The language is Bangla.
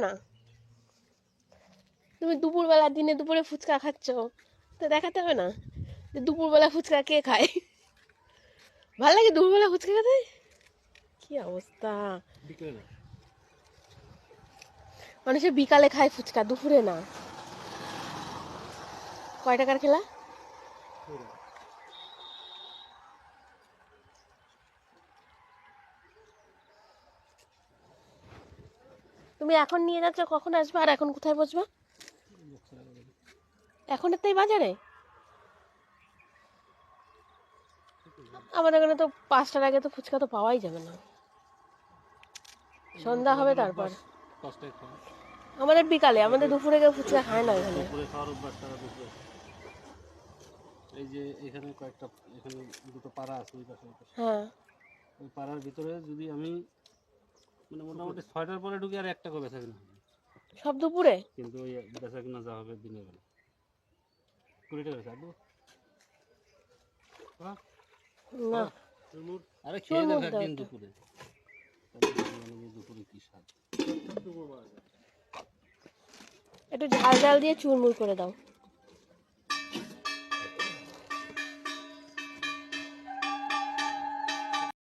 না তুমি দুপুরবেলা দিনে দুপুরে ফুচকা খাচ্ছ, তো দেখাতে হবে না যে দুপুরবেলা ফুচকা কে খায়? ভালো লাগে দুপুরবেলা ফুচকা খেতে? কি অবস্থা! মানুষের বিকালে খায় ফুচকা, দুপুরে না। কয় টাকার খেলা? তুমি এখন নিয়ে যাচ্ছ, কখন আসবে আর এখন কোথায় বসবা? এখন তাই বাজারে? আমাদের এখানে তো 5টার আগে তো ফুচকা তো পাওয়াই যাবে না, সন্ধ্যা হবে তারপর। আমাদের বিকালে, আমাদের দুপুরে কেউ ফুচকা খায় না এখানে। এই যে এখানে কয়েকটা, এখানে দুটো পাড়া আছে ওই পাশে, হ্যাঁ, ওই পাড়ার ভিতরে যদি আমি মানে মোটামুটি 6টার পরে ঢুকি আর একটা করে বেচা কিনা হবে, সব দুপুরে। কিন্তু ওই বেচা কিনা যা হবে দিনের বেলা 20 টাকা বেচা দেবো। না, আরে খেয়ে দেখ চুরমুর দাও একদিন একটা। দুপুরে, দুপুরে কি স্বাদ। একটু ঝাল ঝাল দিয়ে চুরমুর করে দাও।